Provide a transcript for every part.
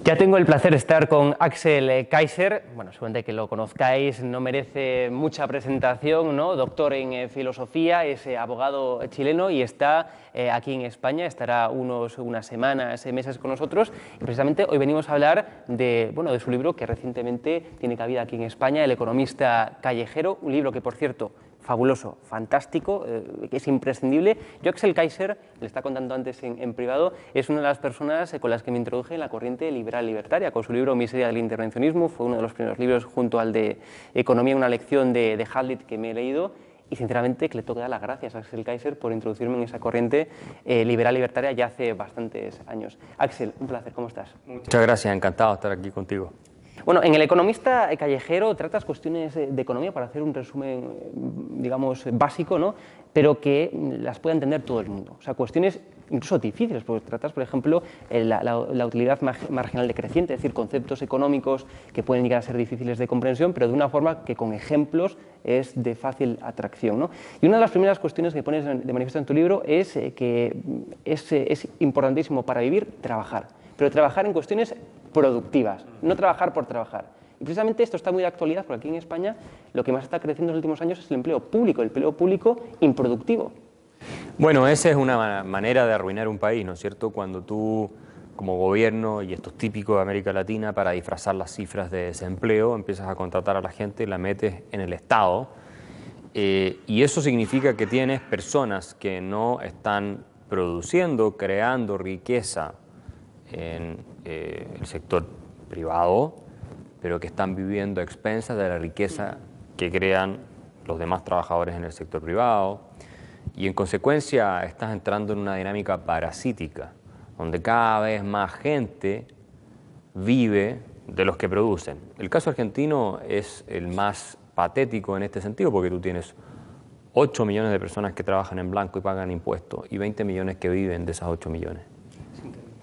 Ya tengo el placer de estar con Axel Kaiser. Bueno, seguramente que lo conozcáis, no merece mucha presentación, ¿no? Doctor en filosofía, es abogado chileno y está aquí en España, estará unas semanas, meses con nosotros. Y precisamente hoy venimos a hablar de su libro que recientemente tiene cabida aquí en España, El economista callejero, un libro que, por cierto, fabuloso, fantástico, que es imprescindible. Yo, Axel Kaiser, le está contando antes en privado, es una de las personas con las que me introduje en la corriente liberal libertaria. Con su libro Miseria del intervencionismo, fue uno de los primeros libros junto al de Economía, una lección de Hazlitt que me he leído. Y sinceramente que le tengo que dar las gracias a Axel Kaiser por introducirme en esa corriente liberal libertaria ya hace bastantes años. Axel, un placer, ¿cómo estás? Muchas gracias, encantado de estar aquí contigo. Bueno, en El economista callejero tratas cuestiones de economía para hacer un resumen, digamos, básico, ¿no? Pero que las pueda entender todo el mundo. O sea, cuestiones incluso difíciles, porque tratas, por ejemplo, la utilidad marginal decreciente, es decir, conceptos económicos que pueden llegar a ser difíciles de comprensión, pero de una forma que con ejemplos es de fácil atracción, ¿no? Y una de las primeras cuestiones que pones de manifiesto en tu libro es que es importantísimo para vivir trabajar, pero trabajar en cuestiones productivas, no trabajar por trabajar. Y precisamente esto está muy de actualidad, porque aquí en España lo que más está creciendo en los últimos años es el empleo público improductivo. Bueno, esa es una manera de arruinar un país, ¿no es cierto? Cuando tú, como gobierno, y esto es típico de América Latina, para disfrazar las cifras de desempleo, empiezas a contratar a la gente, la metes en el Estado, y eso significa que tienes personas que no están produciendo, creando riqueza en el sector privado, pero que están viviendo a expensas de la riqueza que crean los demás trabajadores en el sector privado, y en consecuencia estás entrando en una dinámica parasítica, donde cada vez más gente vive de los que producen. El caso argentino es el más patético en este sentido, porque tú tienes 8 millones de personas que trabajan en blanco y pagan impuestos, y 20 millones que viven de esas 8 millones.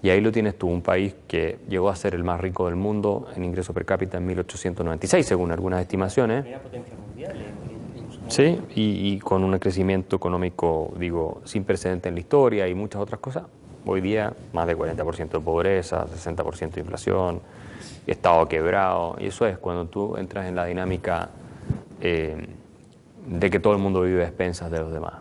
Y ahí lo tienes tú, un país que llegó a ser el más rico del mundo en ingreso per cápita en 1896, según algunas estimaciones. Era potencia mundial. Sí, y con un crecimiento económico, digo, sin precedente en la historia y muchas otras cosas. Hoy día, más de 40% de pobreza, 60% de inflación, Estado quebrado. Y eso es cuando tú entras en la dinámica de que todo el mundo vive a expensas de los demás.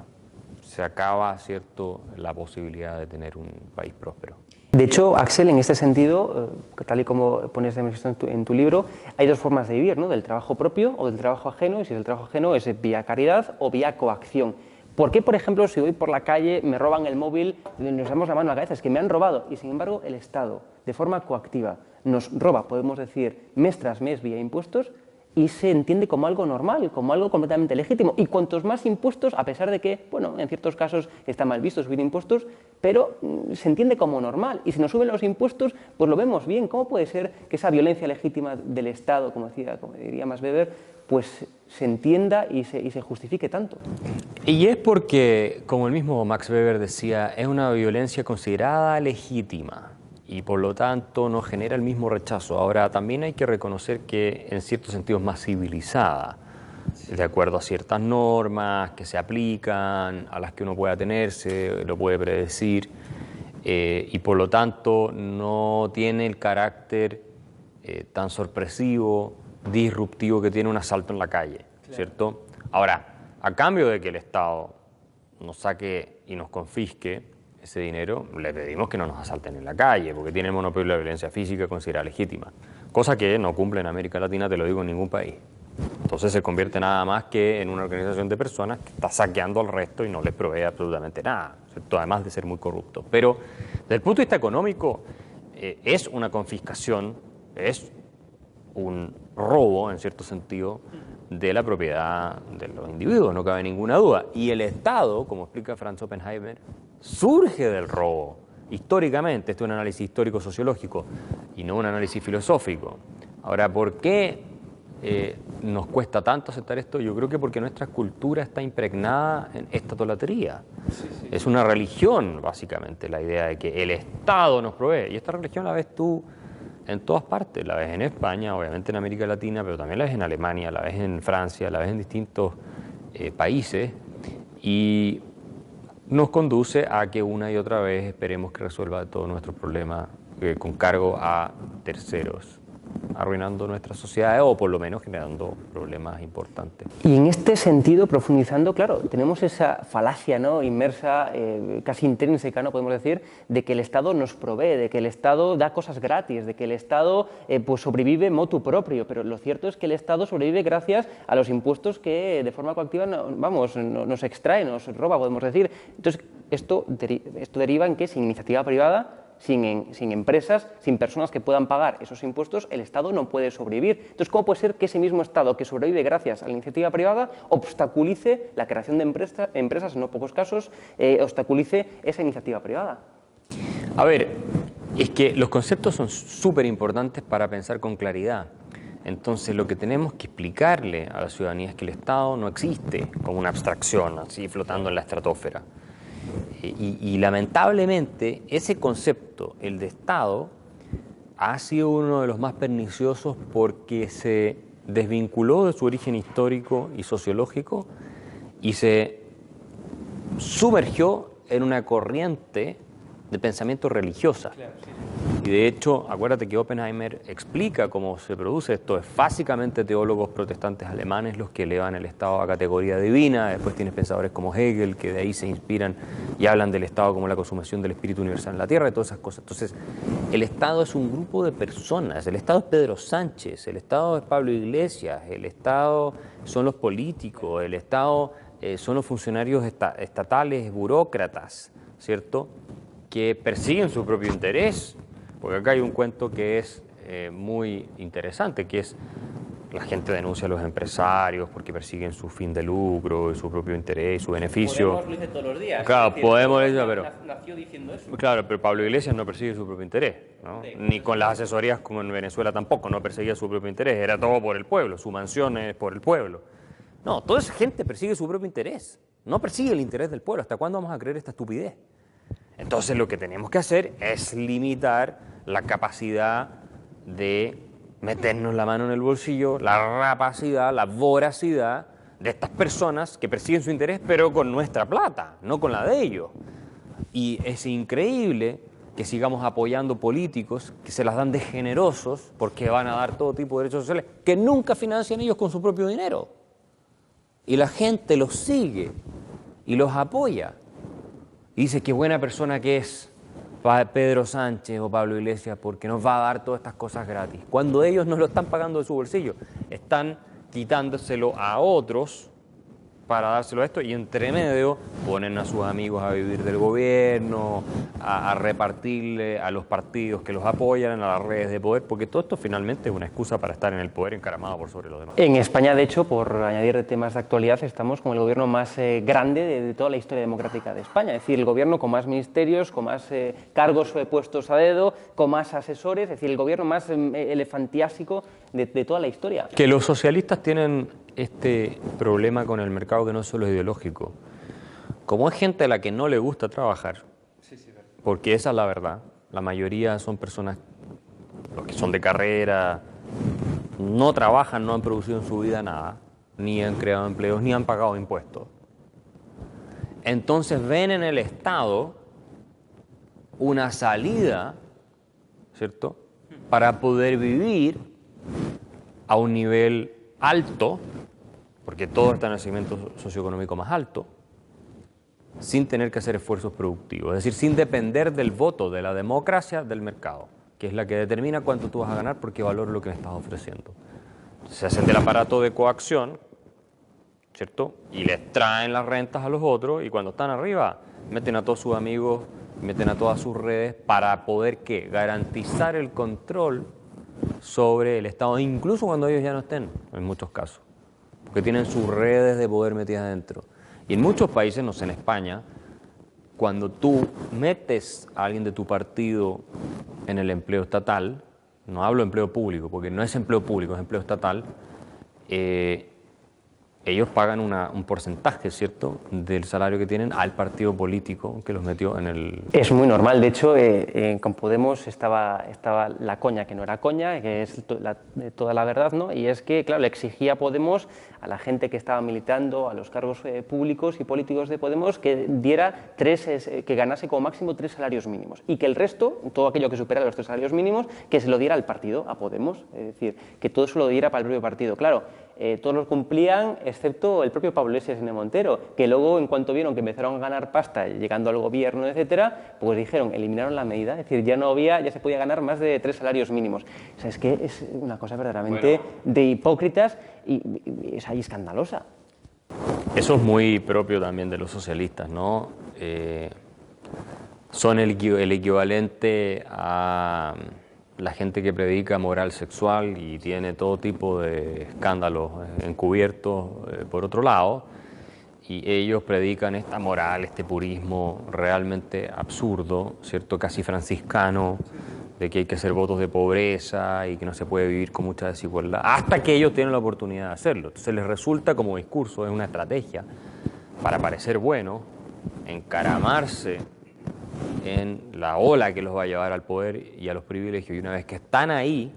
Se acaba, ¿cierto?, la posibilidad de tener un país próspero. De hecho, Axel, en este sentido, tal y como pones de manifiesto en tu libro, hay dos formas de vivir, ¿no? Del trabajo propio o del trabajo ajeno, y si es el trabajo ajeno es vía caridad o vía coacción. ¿Por qué, por ejemplo, si voy por la calle, me roban el móvil, nos damos la mano a la cabeza? Es que me han robado, y sin embargo el Estado, de forma coactiva, nos roba, podemos decir, mes tras mes vía impuestos, y se entiende como algo normal, como algo completamente legítimo. Y cuantos más impuestos, a pesar de que, bueno, en ciertos casos está mal visto subir impuestos, pero se entiende como normal. Y si nos suben los impuestos, pues lo vemos bien. ¿Cómo puede ser que esa violencia legítima del Estado, como diría Max Weber, pues se entienda y se justifique tanto? Y es porque, como el mismo Max Weber decía, es una violencia considerada legítima, y por lo tanto no genera el mismo rechazo. Ahora, también hay que reconocer que en ciertos sentidos es más civilizada, de acuerdo a ciertas normas que se aplican, a las que uno puede atenerse, lo puede predecir, y por lo tanto no tiene el carácter tan sorpresivo, disruptivo que tiene un asalto en la calle, ¿cierto? Ahora, a cambio de que el Estado nos saque y nos confisque ese dinero, le pedimos que no nos asalten en la calle, porque tiene el monopolio de la violencia física considerada legítima, cosa que no cumple en América Latina, te lo digo, en ningún país. Entonces se convierte nada más que en una organización de personas que está saqueando al resto y no les provee absolutamente nada, ¿cierto? Además de ser muy corrupto. Pero desde el punto de vista económico, es una confiscación, es un robo, en cierto sentido, de la propiedad de los individuos, no cabe ninguna duda. Y el Estado, como explica Franz Oppenheimer, surge del robo. Históricamente, esto es un análisis histórico-sociológico y no un análisis filosófico. Ahora, ¿por qué nos cuesta tanto aceptar esto? Yo creo que porque nuestra cultura está impregnada en estatolatría. Es una religión, básicamente, la idea de que el Estado nos provee. Y esta religión la ves tú en todas partes. La ves en España, obviamente en América Latina, pero también la ves en Alemania, la ves en Francia, la ves en distintos países. Y nos conduce a que una y otra vez esperemos que resuelva todos nuestros problemas con cargo a terceros, arruinando nuestra sociedad o por lo menos generando problemas importantes. Y en este sentido, profundizando, claro, tenemos esa falacia, ¿no?, inmersa, casi intrínseca, ¿no?, podemos decir, de que el Estado nos provee, de que el Estado da cosas gratis, de que el Estado pues sobrevive motu propio, pero lo cierto es que el Estado sobrevive gracias a los impuestos que de forma coactiva nos extrae, nos roba, podemos decir. Entonces, esto deriva en que sin iniciativa privada, sin empresas, sin personas que puedan pagar esos impuestos, el Estado no puede sobrevivir. Entonces, ¿cómo puede ser que ese mismo Estado que sobrevive gracias a la iniciativa privada obstaculice la creación de empresas, en no pocos casos, obstaculice esa iniciativa privada? A ver, es que los conceptos son súper importantes para pensar con claridad. Entonces, lo que tenemos que explicarle a la ciudadanía es que el Estado no existe como una abstracción, así flotando en la estratosfera. Y lamentablemente ese concepto, el de Estado, ha sido uno de los más perniciosos porque se desvinculó de su origen histórico y sociológico y se sumergió en una corriente de pensamiento religiosa. Claro, sí. Y de hecho, acuérdate que Oppenheimer explica cómo se produce esto. Es básicamente teólogos protestantes alemanes los que elevan el Estado a categoría divina. Después tienes pensadores como Hegel, que de ahí se inspiran y hablan del Estado como la consumación del espíritu universal en la tierra y todas esas cosas. Entonces, el Estado es un grupo de personas. El Estado es Pedro Sánchez, el Estado es Pablo Iglesias, el Estado son los políticos, el Estado son los funcionarios estatales, burócratas, ¿cierto?, que persiguen su propio interés. Porque acá hay un cuento que es muy interesante, que es la gente denuncia a los empresarios porque persiguen su fin de lucro, su propio interés, su beneficio. Podemos lo dice todos los días. Claro, decir, Podemos decir, pero nació diciendo eso. Claro, pero Pablo Iglesias no persigue su propio interés, ¿no? Sí, ni con las asesorías como en Venezuela tampoco, no perseguía su propio interés, era todo por el pueblo, su mansión es por el pueblo. No, toda esa gente persigue su propio interés, no persigue el interés del pueblo. ¿Hasta cuándo vamos a creer esta estupidez? Entonces lo que tenemos que hacer es limitar la capacidad de meternos la mano en el bolsillo, la rapacidad, la voracidad de estas personas que persiguen su interés, pero con nuestra plata, no con la de ellos. Y es increíble que sigamos apoyando políticos que se las dan de generosos porque van a dar todo tipo de derechos sociales que nunca financian ellos con su propio dinero. Y la gente los sigue y los apoya. Y dice, qué buena persona que es Pedro Sánchez o Pablo Iglesias porque nos va a dar todas estas cosas gratis. Cuando ellos no lo están pagando de su bolsillo, están quitándoselo a otros para dárselo a esto y entre medio ponen a sus amigos a vivir del gobierno, a repartirle a los partidos que los apoyan, a las redes de poder, porque todo esto finalmente es una excusa para estar en el poder encaramado por sobre los demás. En España, de hecho, por añadir temas de actualidad, estamos con el gobierno más grande de toda la historia democrática de España, es decir, el gobierno con más ministerios, con más cargos puestos a dedo, con más asesores, es decir, el gobierno más elefantiásico de toda la historia. Que los socialistas tienen este problema con el mercado que no solo es ideológico. Como es gente a la que no le gusta trabajar, porque esa es la verdad, la mayoría son personas los que son de carrera, no trabajan, no han producido en su vida nada, ni han creado empleos, ni han pagado impuestos. Entonces ven en el Estado una salida, ¿cierto?, para poder vivir a un nivel alto, porque todo está en el segmento socioeconómico más alto, sin tener que hacer esfuerzos productivos, es decir, sin depender del voto, de la democracia del mercado, que es la que determina cuánto tú vas a ganar porque valora lo que me estás ofreciendo. Se hacen del aparato de coacción, ¿cierto? Y les traen las rentas a los otros y cuando están arriba meten a todos sus amigos, meten a todas sus redes para poder ¿qué? Garantizar el control sobre el Estado, incluso cuando ellos ya no estén, en muchos casos, porque tienen sus redes de poder metidas adentro. Y en muchos países, no sé, en España, cuando tú metes a alguien de tu partido en el empleo estatal, no hablo de empleo público, porque no es empleo público, es empleo estatal, ellos pagan un porcentaje, ¿cierto?, del salario que tienen al partido político que los metió en el... Es muy normal, de hecho, con Podemos estaba la coña que no era coña, que es toda la verdad, ¿no? Y es que, claro, le exigía a Podemos, a la gente que estaba militando, a los cargos públicos y políticos de Podemos, que diera que ganase como máximo 3 salarios mínimos y que el resto, todo aquello que superara los 3 salarios mínimos, que se lo diera al partido, a Podemos, es decir, que todo eso lo diera para el propio partido. Claro, todos los cumplían, excepto el propio Pablo Iglesias y Irene Montero, que luego, en cuanto vieron que empezaron a ganar pasta llegando al gobierno, etcétera, pues dijeron, eliminaron la medida, es decir, ya se podía ganar más de 3 salarios mínimos. O sea, es que es una cosa verdaderamente de hipócritas y es ahí escandalosa. Eso es muy propio también de los socialistas, ¿no? Son el equivalente a la gente que predica moral sexual y tiene todo tipo de escándalos encubiertos por otro lado, y ellos predican esta moral, este purismo realmente absurdo, ¿cierto?, casi franciscano, de que hay que hacer votos de pobreza y que no se puede vivir con mucha desigualdad, hasta que ellos tienen la oportunidad de hacerlo. Entonces les resulta como discurso, es una estrategia para parecer bueno, encaramarse en la ola que los va a llevar al poder y a los privilegios, y una vez que están ahí,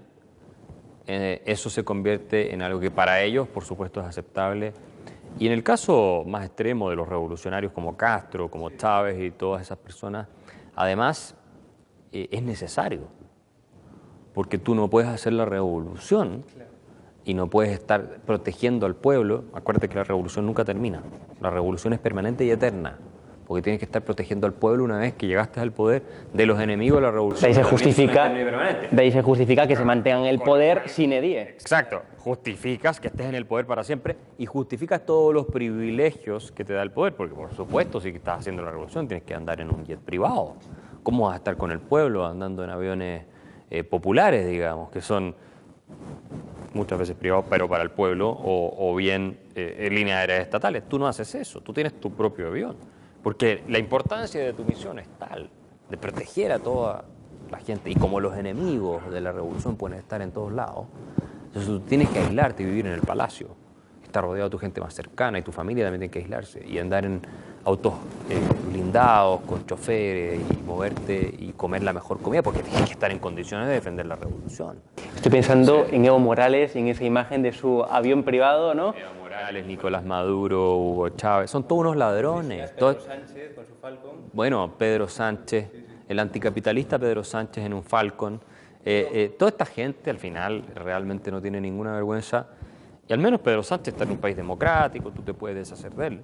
eso se convierte en algo que para ellos, por supuesto, es aceptable. Y en el caso más extremo de los revolucionarios como Castro, como Chávez y todas esas personas, además es necesario, porque tú no puedes hacer la revolución y no puedes estar protegiendo al pueblo. Acuérdate que la revolución nunca termina, la revolución es permanente y eterna, porque tienes que estar protegiendo al pueblo una vez que llegaste al poder de los enemigos de la revolución. De ahí se justifica que se mantengan el poder sine die. Exacto, justificas que estés en el poder para siempre y justificas todos los privilegios que te da el poder, porque por supuesto si estás haciendo la revolución tienes que andar en un jet privado. ¿Cómo vas a estar con el pueblo andando en aviones populares, digamos, que son muchas veces privados, pero para el pueblo, o bien en líneas aéreas estatales? Tú no haces eso, tú tienes tu propio avión. Porque la importancia de tu misión es tal, de proteger a toda la gente. Y como los enemigos de la revolución pueden estar en todos lados, entonces tú tienes que aislarte y vivir en el palacio. Estar rodeado de tu gente más cercana, y tu familia también tiene que aislarse. Y andar en autos blindados, con choferes, y moverte y comer la mejor comida, porque tienes que estar en condiciones de defender la revolución. Estoy pensando en Evo Morales y en esa imagen de su avión privado, ¿no? Evo Morales, Nicolás Maduro, Hugo Chávez, son todos unos ladrones. Pedro Sánchez con su Falcon. Bueno, Pedro Sánchez, el anticapitalista Pedro Sánchez en un Falcon. Toda esta gente al final realmente no tiene ninguna vergüenza, y al menos Pedro Sánchez está en un país democrático, tú te puedes deshacer de él.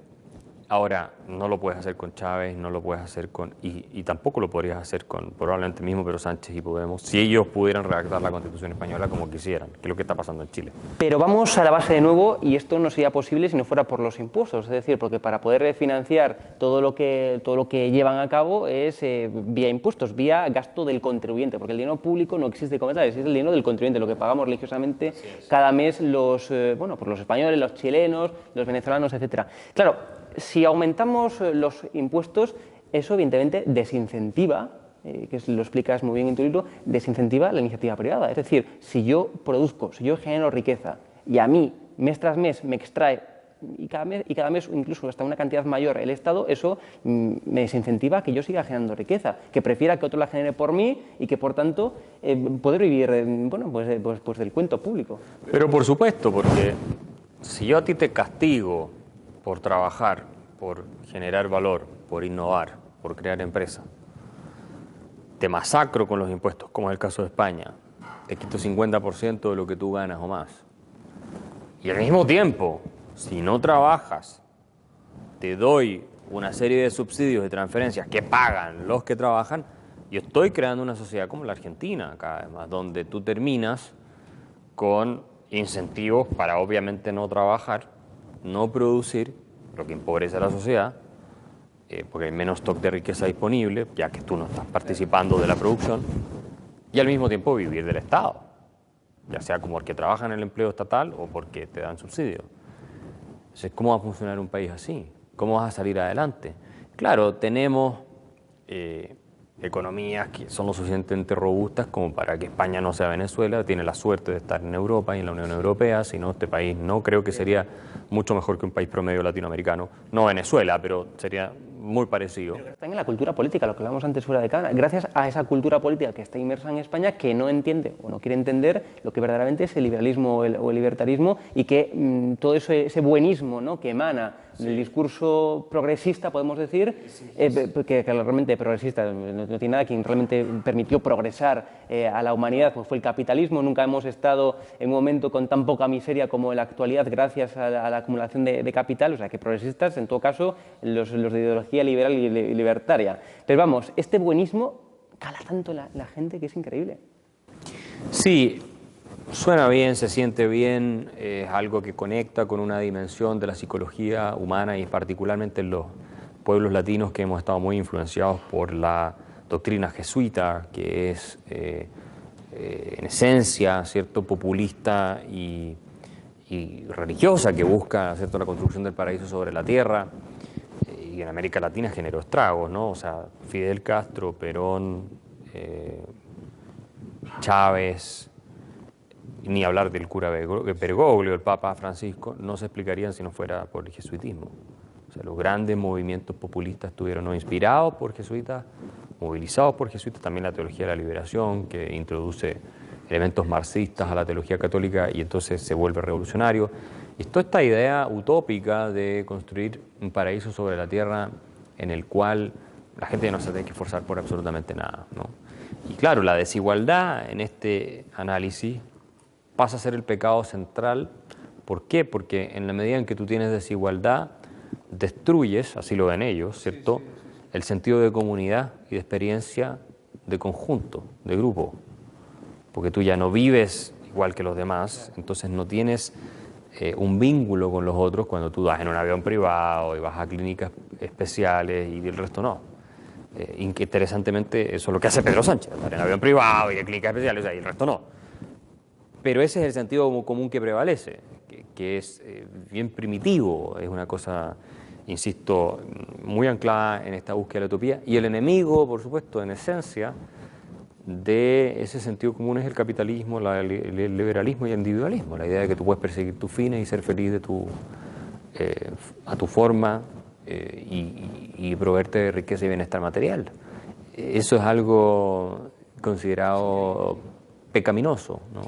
Ahora, no lo puedes hacer con Chávez, no lo puedes hacer con... Y tampoco lo podrías hacer con probablemente el mismo Pedro Sánchez y Podemos, si ellos pudieran redactar la Constitución española como quisieran, que es lo que está pasando en Chile. Pero vamos a la base de nuevo, y esto no sería posible si no fuera por los impuestos, es decir, porque para poder financiar todo lo que llevan a cabo es vía impuestos, vía gasto del contribuyente, porque el dinero público no existe como tal, existe el dinero del contribuyente, lo que pagamos religiosamente cada mes los españoles, los chilenos, los venezolanos, etcétera. Claro, si aumentamos los impuestos, eso evidentemente desincentiva, que lo explicas muy bien en tu libro, desincentiva la iniciativa privada. Es decir, si yo produzco, si yo genero riqueza y a mí mes tras mes me extrae y cada mes incluso hasta una cantidad mayor el Estado, eso me desincentiva que yo siga generando riqueza, que prefiera que otro la genere por mí y que por tanto poder vivir pues del cuento público. Pero por supuesto, porque si yo a ti te castigo por trabajar, por generar valor, por innovar, por crear empresa, te masacro con los impuestos, como es el caso de España, te quito 50% de lo que tú ganas o más, y al mismo tiempo, si no trabajas, te doy una serie de subsidios, de transferencias que pagan los que trabajan, yo estoy creando una sociedad como la Argentina, cada vez más, donde tú terminas con incentivos para obviamente no trabajar, no producir, lo que empobrece a la sociedad, porque hay menos stock de riqueza disponible, ya que tú no estás participando de la producción, y al mismo tiempo vivir del Estado, ya sea como porque trabajan en el empleo estatal o porque te dan subsidios. Entonces, ¿cómo va a funcionar un país así? ¿Cómo vas a salir adelante? Claro, tenemos economías que son lo suficientemente robustas como para que España no sea Venezuela, tiene la suerte de estar en Europa y en la Unión Europea, si no, este país no creo que sería mucho mejor que un país promedio latinoamericano, no Venezuela, pero sería muy parecido. Pero están en la cultura política, lo que hablábamos antes fuera de cámara, gracias a esa cultura política que está inmersa en España, que no entiende o no quiere entender lo que verdaderamente es el liberalismo o el libertarismo, y que todo ese buenismo, ¿no?, que emana del discurso progresista, podemos decir, que realmente progresista no tiene nada, quien realmente permitió progresar a la humanidad pues fue el capitalismo. Nunca hemos estado en un momento con tan poca miseria como en la actualidad gracias a la acumulación de capital, o sea que progresistas, en todo caso, los de ideología liberal y libertaria. Pero vamos, este buenismo cala tanto la gente que es increíble. Sí, suena bien, se siente bien, es algo que conecta con una dimensión de la psicología humana y particularmente en los pueblos latinos que hemos estado muy influenciados por la doctrina jesuita, que es en esencia, ¿cierto?, populista y religiosa, que busca, ¿cierto?, la construcción del paraíso sobre la tierra. Y en América Latina generó estragos, ¿no? O sea, Fidel Castro, Perón, Chávez, ni hablar del cura Bergoglio, el Papa Francisco, no se explicarían si no fuera por el jesuitismo. O sea, los grandes movimientos populistas estuvieron no inspirados por jesuitas, movilizados por jesuitas, también la teología de la liberación, que introduce elementos marxistas a la teología católica y entonces se vuelve revolucionario. Y toda esta idea utópica de construir un paraíso sobre la tierra en el cual la gente no se tiene que esforzar por absolutamente nada, ¿no? Y claro, la desigualdad en este análisis pasa a ser el pecado central. ¿Por qué? Porque en la medida en que tú tienes desigualdad, destruyes, así lo ven ellos, ¿cierto?, el sentido de comunidad y de experiencia de conjunto, de grupo. Porque tú ya no vives igual que los demás, entonces no tienes un vínculo con los otros cuando tú vas en un avión privado y vas a clínicas especiales y el resto no. Interesantemente, eso es lo que hace Pedro Sánchez, estar en avión privado y de clínicas especiales, y el resto no. Pero ese es el sentido común que prevalece, que es bien primitivo, es una cosa, insisto, muy anclada en esta búsqueda de la utopía. Y el enemigo, por supuesto, en esencia, de ese sentido común es el capitalismo, el liberalismo y el individualismo, la idea de que tú puedes perseguir tus fines y ser feliz a tu forma y proveerte de riqueza y bienestar material. Eso es algo considerado pecaminoso, ¿no?,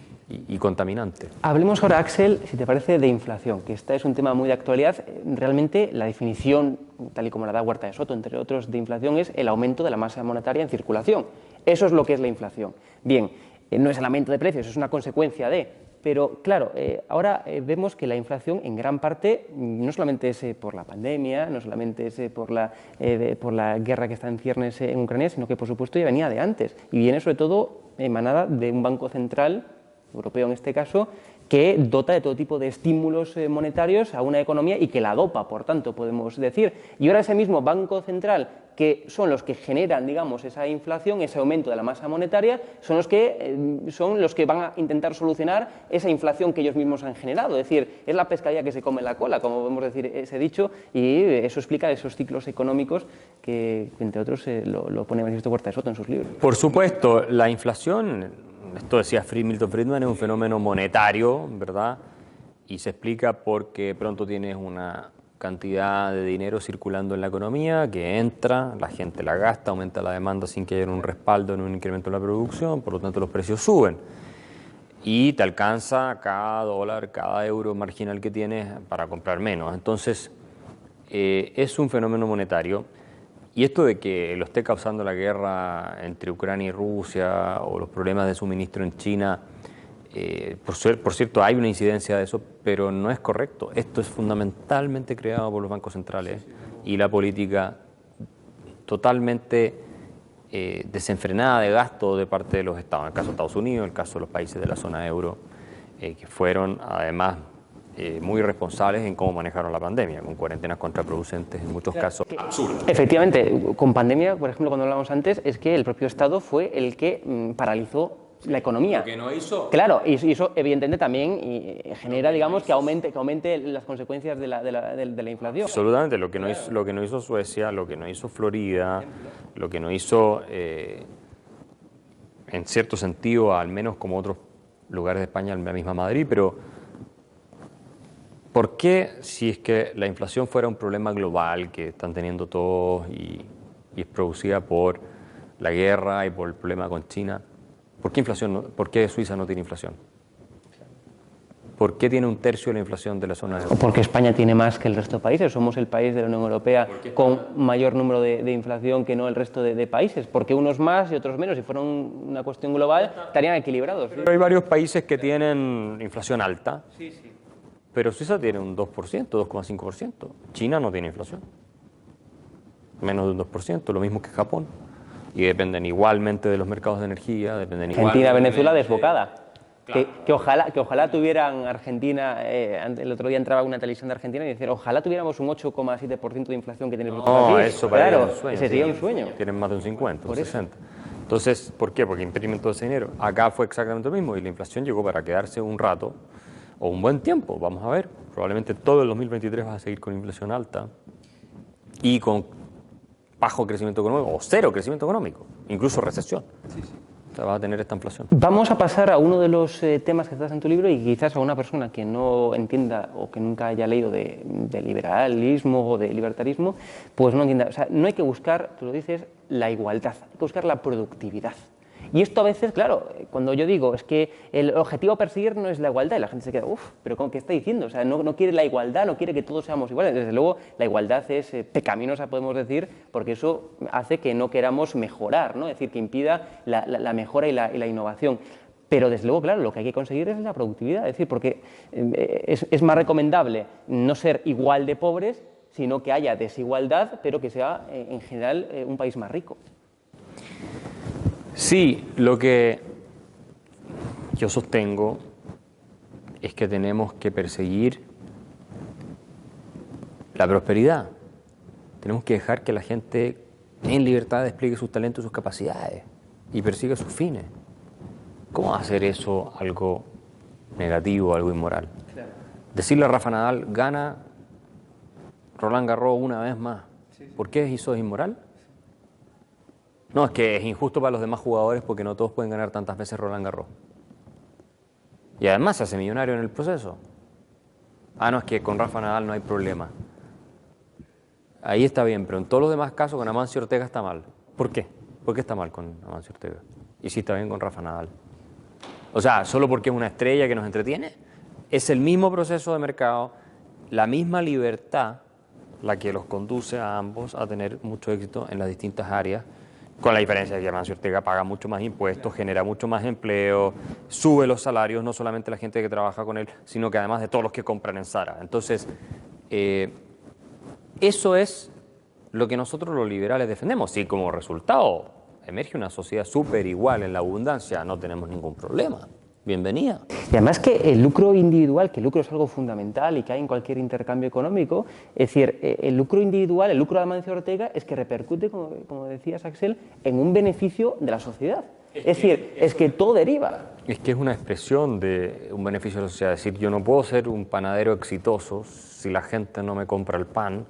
y contaminante. Hablemos ahora, Axel, si te parece, de inflación, que este es un tema muy de actualidad. Realmente la definición, tal y como la da Huerta de Soto, entre otros, de inflación es el aumento de la masa monetaria en circulación. Eso es lo que es la inflación. Bien, no es el aumento de precios, es una consecuencia de... Pero claro, ahora vemos que la inflación en gran parte no solamente es por la pandemia, no solamente es por la guerra que está en ciernes en Ucrania, sino que por supuesto ya venía de antes y viene sobre todo emanada de un banco central, europeo en este caso, que dota de todo tipo de estímulos monetarios a una economía y que la dopa, por tanto, podemos decir. Y ahora ese mismo Banco Central, que son los que generan, digamos, esa inflación, ese aumento de la masa monetaria, son los que van a intentar solucionar esa inflación que ellos mismos han generado. Es decir, es la pescadilla que se come la cola, como podemos decir ese dicho, y eso explica esos ciclos económicos que, entre otros, lo pone manifiesto Huerta de Soto en sus libros. Por supuesto, la inflación... Esto decía Milton Friedman, es un fenómeno monetario, ¿verdad? Y se explica porque pronto tienes una cantidad de dinero circulando en la economía que entra, la gente la gasta, aumenta la demanda sin que haya un respaldo en un incremento de la producción, por lo tanto los precios suben. Y te alcanza cada dólar, cada euro marginal que tienes para comprar menos. Entonces, es un fenómeno monetario. Y esto de que lo esté causando la guerra entre Ucrania y Rusia o los problemas de suministro en China, por cierto, hay una incidencia de eso, pero no es correcto. Esto es fundamentalmente creado por los bancos centrales y la política totalmente desenfrenada de gasto de parte de los estados. En el caso de Estados Unidos, en el caso de los países de la zona euro, que fueron además muy responsables en cómo manejaron la pandemia, con cuarentenas contraproducentes en muchos casos absurdas. Efectivamente, con pandemia, por ejemplo, cuando hablábamos antes, es que el propio Estado fue el que paralizó la economía. Lo que no hizo... Claro, y eso evidentemente también genera, digamos, que aumente las consecuencias de la inflación. Absolutamente, lo que no hizo Suecia, lo que no hizo Florida, lo que no hizo, en cierto sentido, al menos como otros lugares de España, la misma Madrid, pero ¿por qué, si es que la inflación fuera un problema global que están teniendo todos y es producida por la guerra y por el problema con China, ¿por qué Suiza no tiene inflación? ¿Por qué tiene un tercio de la inflación de la zona euro? Porque España tiene más que el resto de países. Somos el país de la Unión Europea con mayor número de inflación que no el resto de países. Porque unos más y otros menos. Si fuera una cuestión global, estarían equilibrados. Pero hay varios países que tienen inflación alta. Sí. Pero Suiza tiene un 2%, 2,5%. China no tiene inflación. Menos de un 2%, lo mismo que Japón. Y dependen igualmente de los mercados de energía. Argentina, Venezuela desbocada. Claro. Que ojalá tuvieran Argentina, el otro día entraba una televisión de Argentina y decían, ojalá tuviéramos un 8,7% de inflación que tiene el No, eso claro, un sueño, ese sería un sueño. Tienen más de un 50, un 60. Entonces, ¿por qué? Porque imprimen todo ese dinero. Acá fue exactamente lo mismo y la inflación llegó para quedarse un rato o un buen tiempo, vamos a ver. Probablemente todo el 2023 va a seguir con inflación alta y con bajo crecimiento económico o cero crecimiento económico, incluso recesión. Sí. O sea, va a tener esta inflación. Vamos a pasar a uno de los temas que estás en tu libro y quizás a una persona que no entienda o que nunca haya leído de liberalismo o de libertarismo, pues no entienda. O sea, no hay que buscar, tú lo dices, la igualdad, hay que buscar la productividad. Y esto a veces, claro, cuando yo digo es que el objetivo a perseguir no es la igualdad, y la gente se queda, pero ¿qué está diciendo? O sea, no quiere la igualdad, no quiere que todos seamos iguales. Desde luego, la igualdad es pecaminosa, podemos decir, porque eso hace que no queramos mejorar, ¿no? Es decir, que impida la mejora y la innovación. Pero desde luego, claro, lo que hay que conseguir es la productividad, es decir, porque es más recomendable no ser igual de pobres, sino que haya desigualdad, pero que sea en general un país más rico. Sí, lo que yo sostengo es que tenemos que perseguir la prosperidad. Tenemos que dejar que la gente en libertad despliegue sus talentos y sus capacidades y persiga sus fines. ¿Cómo hacer eso algo negativo, algo inmoral? Claro. Decirle a Rafa Nadal, gana Roland Garros una vez más. ¿Por qué eso es inmoral? No, es que es injusto para los demás jugadores porque no todos pueden ganar tantas veces Roland Garros. Y además se hace millonario en el proceso. No, es que con Rafa Nadal no hay problema. Ahí está bien, pero en todos los demás casos con Amancio Ortega está mal. ¿Por qué? ¿Por qué está mal con Amancio Ortega? Y sí está bien con Rafa Nadal. O sea, solo porque es una estrella que nos entretiene. Es el mismo proceso de mercado, la misma libertad la que los conduce a ambos a tener mucho éxito en las distintas áreas. Con la diferencia de que Amancio Ortega paga mucho más impuestos, genera mucho más empleo, sube los salarios, no solamente la gente que trabaja con él, sino que además de todos los que compran en Zara. Entonces, eso es lo que nosotros los liberales defendemos. Si como resultado emerge una sociedad súper igual en la abundancia, no tenemos ningún problema. Bienvenida. Y además que el lucro individual, que el lucro es algo fundamental y que hay en cualquier intercambio económico, es decir, el lucro individual, el lucro de Amancio Ortega, es que repercute, como decías, Axel, en un beneficio de la sociedad. Es decir, es que todo deriva. Es que es una expresión de un beneficio de la sociedad. Es decir, yo no puedo ser un panadero exitoso si la gente no me compra el pan,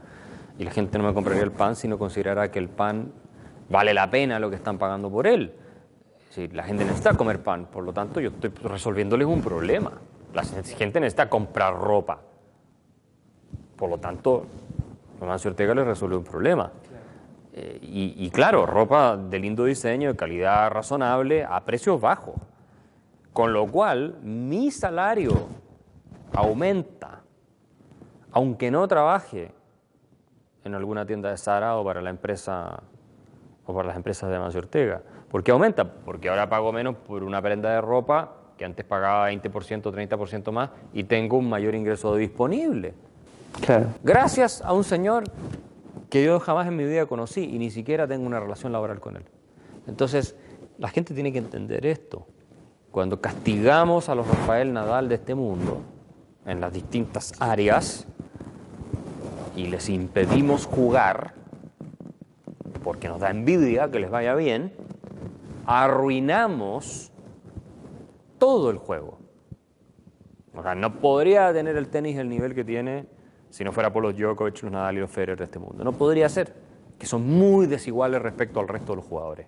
y la gente no me compraría el pan si no considerara que el pan vale la pena lo que están pagando por él. Sí, la gente necesita comer pan, por lo tanto yo estoy resolviéndoles un problema. La gente necesita comprar ropa. Por lo tanto, Amancio Ortega les resuelve un problema. Y claro, ropa de lindo diseño, de calidad razonable, a precios bajos. Con lo cual, mi salario aumenta, aunque no trabaje en alguna tienda de Zara o para la empresa o para las empresas de Amancio Ortega. ¿Por qué aumenta? Porque ahora pago menos por una prenda de ropa que antes pagaba 20%, 30% más y tengo un mayor ingreso disponible. Claro. Gracias a un señor que yo jamás en mi vida conocí y ni siquiera tengo una relación laboral con él. Entonces, la gente tiene que entender esto. Cuando castigamos a los Rafael Nadal de este mundo, en las distintas áreas, y les impedimos jugar, porque nos da envidia que les vaya bien, arruinamos todo el juego. O sea, no podría tener el tenis el nivel que tiene si no fuera por los Djokovic, los Nadal y los Federer de este mundo. No podría ser, que son muy desiguales respecto al resto de los jugadores,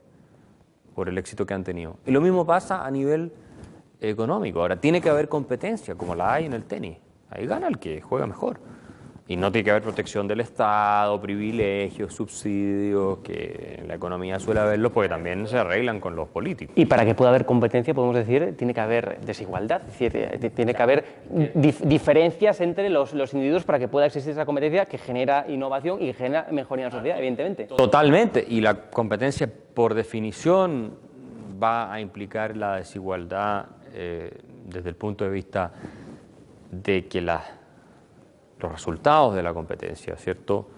por el éxito que han tenido. Y lo mismo pasa a nivel económico. Ahora, tiene que haber competencia, como la hay en el tenis. Ahí gana el que juega mejor. Y no tiene que haber protección del Estado, privilegios, subsidios, que en la economía suele haberlos, porque también se arreglan con los políticos. Y para que pueda haber competencia, podemos decir, tiene que haber desigualdad, es decir, tiene que haber diferencias entre los individuos para que pueda existir esa competencia que genera innovación y genera mejoría en la sociedad, evidentemente. Totalmente, y la competencia, por definición, va a implicar la desigualdad desde el punto de vista de que los resultados de la competencia, ¿cierto?,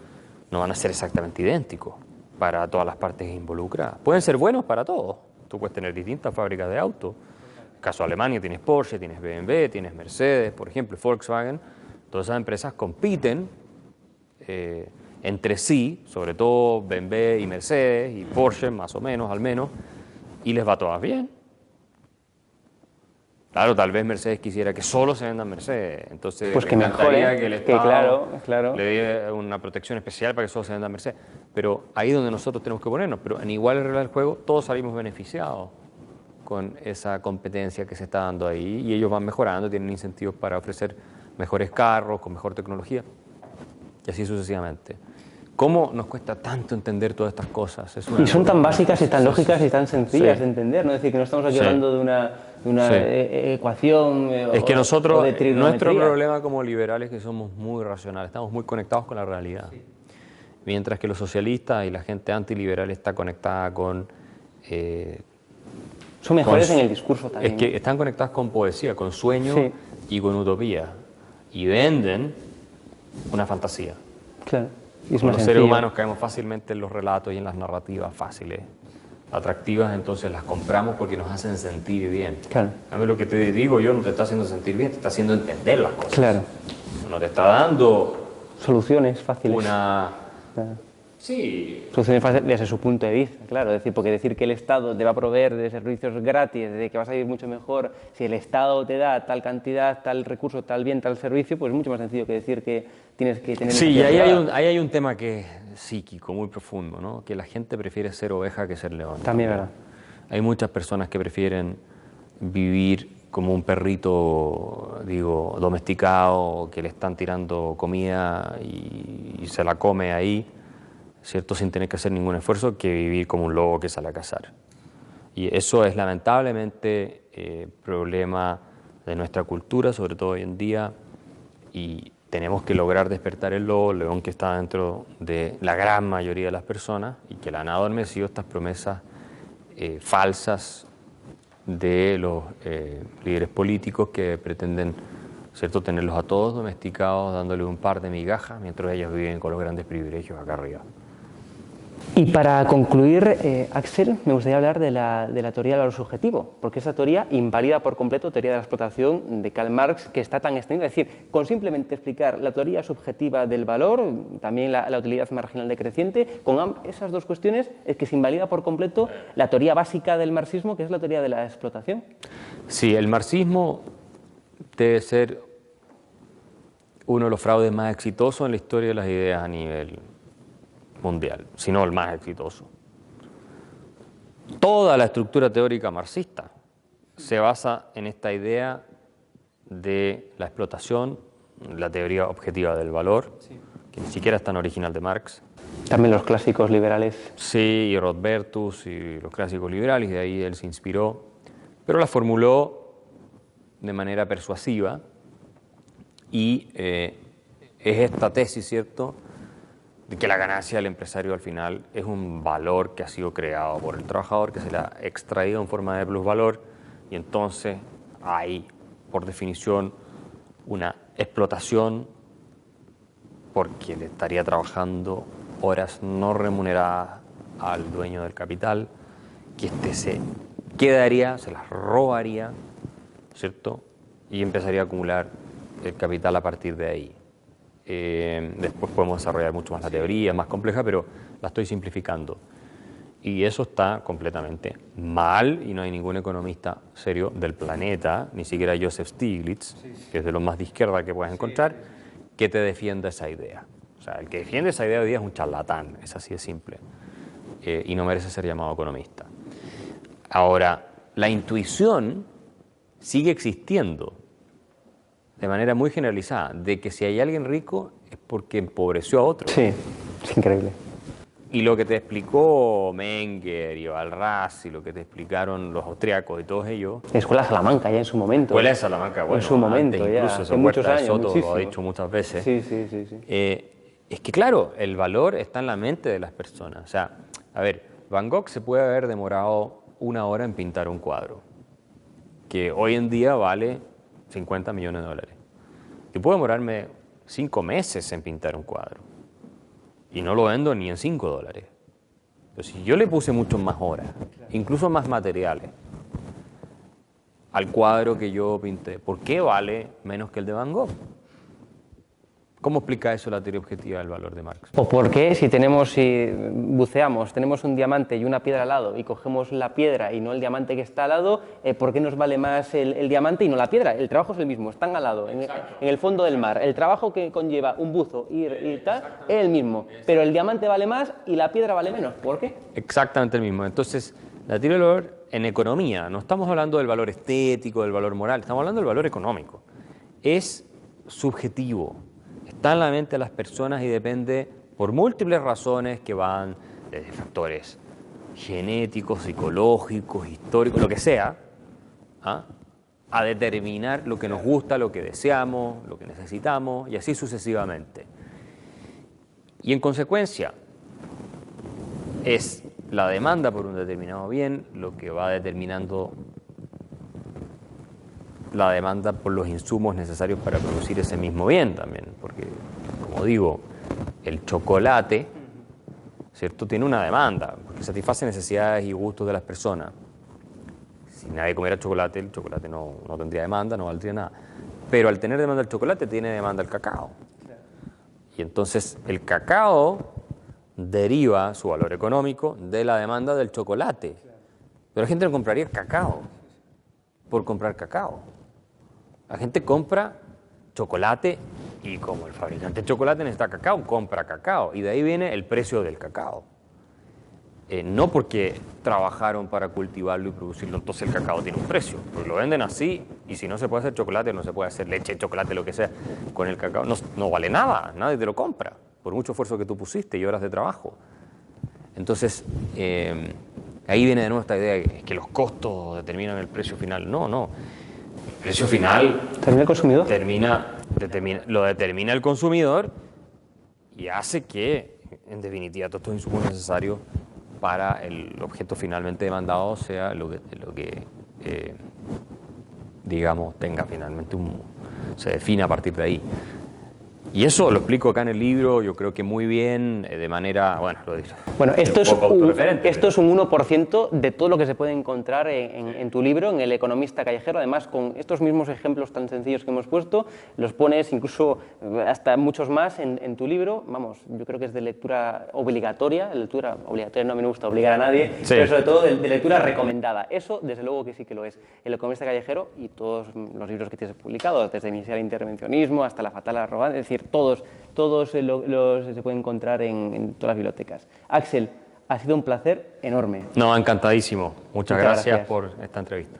no van a ser exactamente idénticos para todas las partes involucradas. Pueden ser buenos para todos. Tú puedes tener distintas fábricas de autos. En el caso de Alemania tienes Porsche, tienes BMW, tienes Mercedes, por ejemplo, Volkswagen. Todas esas empresas compiten entre sí, sobre todo BMW y Mercedes y Porsche, más o menos, al menos, y les va todas bien. Claro, tal vez Mercedes quisiera que solo se vendan Mercedes, entonces pues que encantaría que el Estado claro. le dé una protección especial para que solo se vendan Mercedes. Pero ahí es donde nosotros tenemos que ponernos, pero en igual regla del juego todos salimos beneficiados con esa competencia que se está dando ahí y ellos van mejorando, tienen incentivos para ofrecer mejores carros, con mejor tecnología y así sucesivamente. ¿Cómo nos cuesta tanto entender todas estas cosas? Y son tan básicas y tan lógicas y tan sencillas de entender, ¿no? Es decir, que no estamos aquí hablando de una ecuación es que nosotros, o de trigonometría. Nuestro problema como liberales es que somos muy racionales, estamos muy conectados con la realidad. Mientras que los socialistas y la gente antiliberal está conectada con... son mejores en el discurso también. Es que están conectadas con poesía, con sueño y con utopía. Y venden una fantasía. Claro. Los seres humanos caemos fácilmente en los relatos y en las narrativas fáciles, atractivas, entonces las compramos porque nos hacen sentir bien. Claro. A mí lo que te digo yo no te está haciendo sentir bien, te está haciendo entender las cosas. Claro. No te está dando soluciones fáciles. Sí. Soluciones fáciles desde su punto de vista, claro. Es decir, porque decir que el Estado te va a proveer de servicios gratis, de que vas a vivir mucho mejor, si el Estado te da tal cantidad, tal recurso, tal bien, tal servicio, pues es mucho más sencillo que decir que tienes que tener... Sí, y ahí hay un tema que es psíquico, muy profundo, ¿no? Que la gente prefiere ser oveja que ser león. También, ¿verdad? Hay muchas personas que prefieren vivir como un perrito, digo, domesticado, que le están tirando comida y se la come ahí, ¿cierto?, sin tener que hacer ningún esfuerzo, que vivir como un lobo que sale a cazar. Y eso es lamentablemente problema de nuestra cultura, sobre todo hoy en día, y tenemos que lograr despertar el lobo, el león que está dentro de la gran mayoría de las personas y que la han adormecido estas promesas falsas de los líderes políticos que pretenden, ¿cierto?, tenerlos a todos domesticados, dándoles un par de migajas, mientras ellos viven con los grandes privilegios acá arriba. Y para concluir, Axel, me gustaría hablar de la teoría del valor subjetivo, porque esa teoría invalida por completo la teoría de la explotación de Karl Marx, que está tan extendida. Es decir, con simplemente explicar la teoría subjetiva del valor, también la utilidad marginal decreciente, con esas dos cuestiones es que se invalida por completo la teoría básica del marxismo, que es la teoría de la explotación. Sí, el marxismo debe ser uno de los fraudes más exitosos en la historia de las ideas a nivel mundial, si no el más exitoso. Toda la estructura teórica marxista se basa en esta idea de la explotación, la teoría objetiva del valor, que ni siquiera es tan original de Marx. También los clásicos liberales. Sí, y Rothbertus y los clásicos liberales, y de ahí él se inspiró, pero la formuló de manera persuasiva y es esta tesis, ¿cierto?, de que la ganancia del empresario al final es un valor que ha sido creado por el trabajador, que se le ha extraído en forma de plusvalor, y entonces hay, por definición, una explotación porque le estaría trabajando horas no remuneradas al dueño del capital, que éste se quedaría, se las robaría, ¿cierto?, y empezaría a acumular el capital a partir de ahí. Después podemos desarrollar mucho más la teoría, más compleja, pero la estoy simplificando. Y eso está completamente mal y no hay ningún economista serio del planeta, ni siquiera Joseph Stiglitz, que es de los más de izquierda que puedes encontrar, que te defienda esa idea. O sea, el que defiende esa idea hoy día es un charlatán, es así de simple, y no merece ser llamado economista. Ahora, la intuición sigue existiendo de manera muy generalizada, de que si hay alguien rico es porque empobreció a otro. Sí, es increíble. Y lo que te explicó Menger y Walras y lo que te explicaron los austriacos y todos ellos... Escuela Salamanca ya en su momento. Escuela de Salamanca, bueno, en su momento antes, ya, incluso hace muchos años, Soto muchísimo. lo ha dicho muchas veces. Sí, sí, sí, sí. Es que claro, el valor está en la mente de las personas. O sea, a ver, Van Gogh se puede haber demorado 1 hora en pintar un cuadro, que hoy en día vale 50 millones de dólares. Yo puedo demorarme 5 meses en pintar un cuadro y no lo vendo ni en 5 dólares. Pero si yo le puse mucho más horas, incluso más materiales, al cuadro que yo pinté, ¿por qué vale menos que el de Van Gogh? ¿Cómo explica eso la teoría objetiva del valor de Marx? ¿O por qué si buceamos, tenemos un diamante y una piedra al lado y cogemos la piedra y no el diamante que está al lado, ¿por qué nos vale más el diamante y no la piedra? El trabajo es el mismo, están al lado, en el fondo del mar. El trabajo que conlleva un buzo y tal es el mismo, pero el diamante vale más y la piedra vale menos. ¿Por qué? Exactamente el mismo. Entonces, la teoría del valor en economía, no estamos hablando del valor estético, del valor moral, estamos hablando del valor económico. Es subjetivo. Está en la mente de las personas y depende por múltiples razones que van desde factores genéticos, psicológicos, históricos, lo que sea, a determinar lo que nos gusta, lo que deseamos, lo que necesitamos y así sucesivamente. Y en consecuencia es la demanda por un determinado bien lo que va determinando la demanda por los insumos necesarios para producir ese mismo bien también, porque, como digo, el chocolate, ¿cierto?, tiene una demanda, porque satisface necesidades y gustos de las personas. Si nadie comiera chocolate, el chocolate no tendría demanda, no valdría nada. Pero al tener demanda el chocolate, tiene demanda el cacao. Y entonces el cacao deriva su valor económico de la demanda del chocolate. Pero la gente no compraría cacao por comprar cacao. La gente compra chocolate y como el fabricante de chocolate necesita cacao, compra cacao. Y de ahí viene el precio del cacao. No porque trabajaron para cultivarlo y producirlo, entonces el cacao tiene un precio. Porque lo venden así y si no se puede hacer chocolate, no se puede hacer leche, chocolate, lo que sea, con el cacao no vale nada, nadie te lo compra, por mucho esfuerzo que tú pusiste y horas de trabajo. Entonces, ahí viene de nuevo esta idea de que los costos determinan el precio final. No. El precio final ¿Termina el consumidor? Lo determina el consumidor y hace que, en definitiva, todos estos insumos necesarios para el objeto finalmente demandado sea lo que digamos, tenga finalmente se define a partir de ahí. Y eso lo explico acá en el libro, yo creo que muy bien, de manera, bueno, lo digo. Bueno, esto es un un 1% de todo lo que se puede encontrar en tu libro, en El economista callejero. Además, con estos mismos ejemplos tan sencillos que hemos puesto, los pones incluso hasta muchos más en tu libro. Vamos, yo creo que es de lectura obligatoria. Lectura obligatoria, no me gusta obligar a nadie, sí, pero sobre todo de lectura recomendada. Eso, desde luego que sí que lo es. El economista callejero y todos los libros que tienes publicados, desde Iniciar el intervencionismo hasta La fatal arrogancia, es decir, todos se pueden encontrar en todas las bibliotecas. Axel, ha sido un placer enorme. No, encantadísimo. Muchas gracias por esta entrevista.